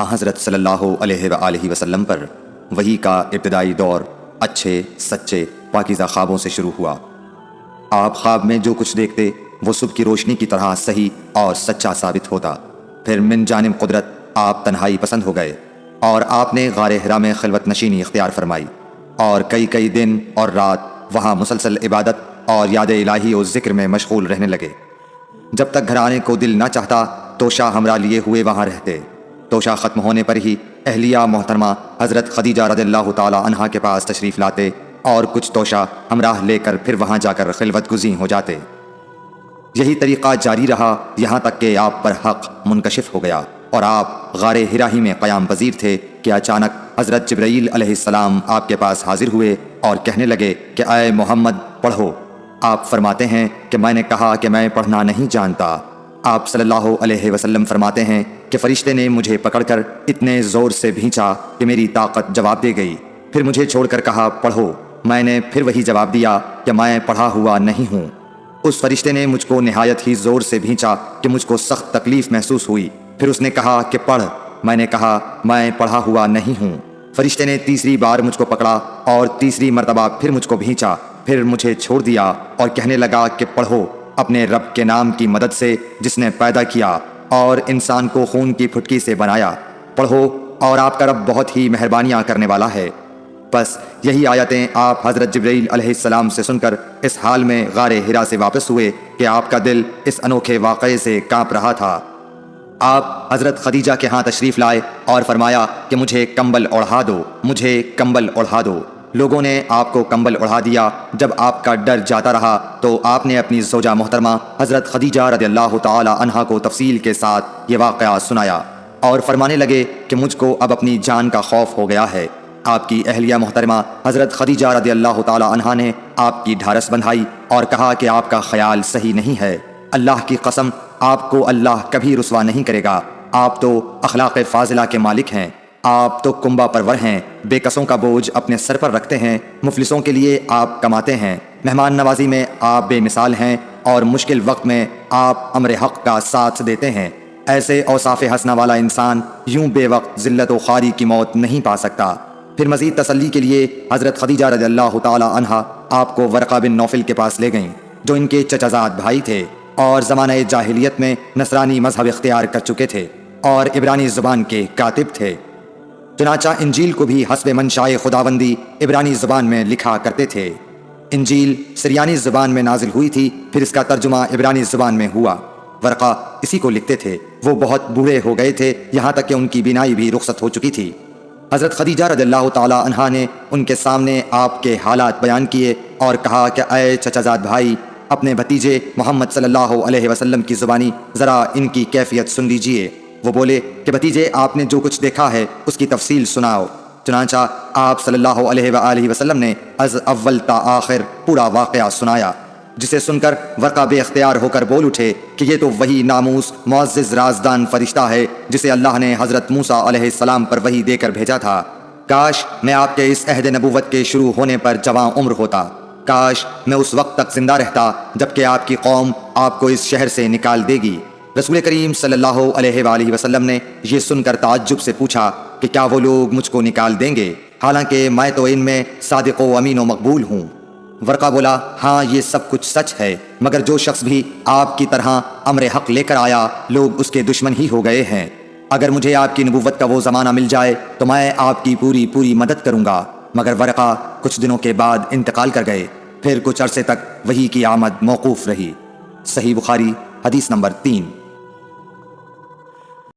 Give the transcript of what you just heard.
حضرت صلی اللہ علیہ وآلہ وسلم پر وحی کا ابتدائی دور اچھے سچے پاکیزہ خوابوں سے شروع ہوا۔ آپ خواب میں جو کچھ دیکھتے وہ صبح کی روشنی کی طرح صحیح اور سچا ثابت ہوتا۔ پھر من جانب قدرت آپ تنہائی پسند ہو گئے اور آپ نے غار حرا میں خلوت نشینی اختیار فرمائی اور کئی دن اور رات وہاں مسلسل عبادت اور یاد الہی و ذکر میں مشغول رہنے لگے۔ جب تک گھر آنے کو دل نہ چاہتا توشہ ہمراہ لیے ہوئے وہاں رہتے۔ توشہ ختم ہونے پر ہی اہلیہ محترمہ حضرت خدیجہ رضی اللہ تعالی عنہا کے پاس تشریف لاتے اور کچھ توشہ ہمراہ لے کر پھر وہاں جا کر خلوت گزین ہو جاتے۔ یہی طریقہ جاری رہا یہاں تک کہ آپ پر حق منکشف ہو گیا اور آپ غار حرا ہی میں قیام پذیر تھے کہ اچانک حضرت جبرائیل علیہ السلام آپ کے پاس حاضر ہوئے اور کہنے لگے کہ اے محمد پڑھو۔ آپ فرماتے ہیں کہ میں نے کہا کہ میں پڑھنا نہیں جانتا۔ آپ صلی اللہ علیہ وسلم فرماتے ہیں کہ فرشتے نے مجھے پکڑ کر اتنے زور سے بھینچا کہ میری طاقت جواب دے گئی، پھر مجھے چھوڑ کر کہا پڑھو۔ میں نے پھر وہی جواب دیا کہ میں پڑھا ہوا نہیں ہوں۔ اس فرشتے نے مجھ کو نہایت ہی زور سے بھینچا کہ مجھ کو سخت تکلیف محسوس ہوئی، پھر اس نے کہا کہ پڑھ۔ میں نے کہا میں پڑھا ہوا نہیں ہوں۔ فرشتے نے تیسری بار مجھ کو پکڑا اور تیسری مرتبہ پھر مجھ کو بھینچا، پھر مجھے چھوڑ دیا اور کہنے لگا کہ پڑھو اپنے رب کے نام کی مدد سے جس نے پیدا کیا اور انسان کو خون کی پھٹکی سے بنایا، پڑھو اور آپ کا رب بہت ہی مہربانیاں کرنے والا ہے۔ بس یہی آیتیں آپ حضرت جبرائیل علیہ السلام سے سن کر اس حال میں غار حرا سے واپس ہوئے کہ آپ کا دل اس انوکھے واقعے سے کانپ رہا تھا۔ آپ حضرت خدیجہ کے ہاں تشریف لائے اور فرمایا کہ مجھے کمبل اوڑھا دو، مجھے کمبل اوڑھا دو۔ لوگوں نے آپ کو کمبل اڑھا دیا۔ جب آپ کا ڈر جاتا رہا تو آپ نے اپنی زوجہ محترمہ حضرت خدیجہ رضی اللہ تعالی عنہا کو تفصیل کے ساتھ یہ واقعہ سنایا اور فرمانے لگے کہ مجھ کو اب اپنی جان کا خوف ہو گیا ہے۔ آپ کی اہلیہ محترمہ حضرت خدیجہ رضی اللہ تعالی عنہا نے آپ کی ڈھارس بندھائی اور کہا کہ آپ کا خیال صحیح نہیں ہے۔ اللہ کی قسم آپ کو اللہ کبھی رسوا نہیں کرے گا۔ آپ تو اخلاق فاضلہ کے مالک ہیں، آپ تو کنبہ پرور ہیں، بے کسوں کا بوجھ اپنے سر پر رکھتے ہیں، مفلسوں کے لیے آپ کماتے ہیں، مہمان نوازی میں آپ بے مثال ہیں اور مشکل وقت میں آپ امر حق کا ساتھ دیتے ہیں۔ ایسے اوصاف حسنہ والا انسان یوں بے وقت ذلت و خواری کی موت نہیں پا سکتا۔ پھر مزید تسلی کے لیے حضرت خدیجہ رضی اللہ تعالی عنہا آپ کو ورقہ بن نوفل کے پاس لے گئیں جو ان کے چچا زاد بھائی تھے اور زمانہ جاہلیت میں نصرانی مذہب اختیار کر چکے تھے اور عبرانی زبان کے کاتب تھے۔ چنانچہ انجیل کو بھی حسب منشائے خداوندی عبرانی زبان میں لکھا کرتے تھے۔ انجیل سریانی زبان میں نازل ہوئی تھی، پھر اس کا ترجمہ عبرانی زبان میں ہوا۔ ورقہ اسی کو لکھتے تھے۔ وہ بہت بوڑھے ہو گئے تھے، یہاں تک کہ ان کی بینائی بھی رخصت ہو چکی تھی۔ حضرت خدیجہ رضی اللہ تعالی عنہا نے ان کے سامنے آپ کے حالات بیان کیے اور کہا کہ اے چچا زاد بھائی، اپنے بھتیجے محمد صلی اللہ علیہ وسلم کی زبانی ذرا ان کی کیفیت سن لیجئے۔ وہ بولے کہ بھتیجے آپ نے جو کچھ دیکھا ہے اس کی تفصیل سناؤ۔ چنانچہ آپ صلی اللہ علیہ وآلہ وسلم نے از اول تا آخر پورا واقعہ سنایا، جسے سن کر ورقہ بے اختیار ہو کر بول اٹھے کہ یہ تو وہی ناموس معزز رازدان فرشتہ ہے جسے اللہ نے حضرت موسیٰ علیہ السلام پر وحی دے کر بھیجا تھا۔ کاش میں آپ کے اس عہد نبوت کے شروع ہونے پر جواں عمر ہوتا، کاش میں اس وقت تک زندہ رہتا جبکہ آپ کی قوم آپ کو اس شہر سے نکال دے گی۔ رسول کریم صلی اللہ علیہ وآلہ وسلم نے یہ سن کر تعجب سے پوچھا کہ کیا وہ لوگ مجھ کو نکال دیں گے، حالانکہ میں تو ان میں صادق و امین و مقبول ہوں۔ ورقہ بولا ہاں یہ سب کچھ سچ ہے، مگر جو شخص بھی آپ کی طرح امر حق لے کر آیا لوگ اس کے دشمن ہی ہو گئے ہیں۔ اگر مجھے آپ کی نبوت کا وہ زمانہ مل جائے تو میں آپ کی پوری مدد کروں گا۔ مگر ورقہ کچھ دنوں کے بعد انتقال کر گئے، پھر کچھ عرصے تک وحی کی آمد موقوف رہی۔ صحیح بخاری حدیث نمبر 3۔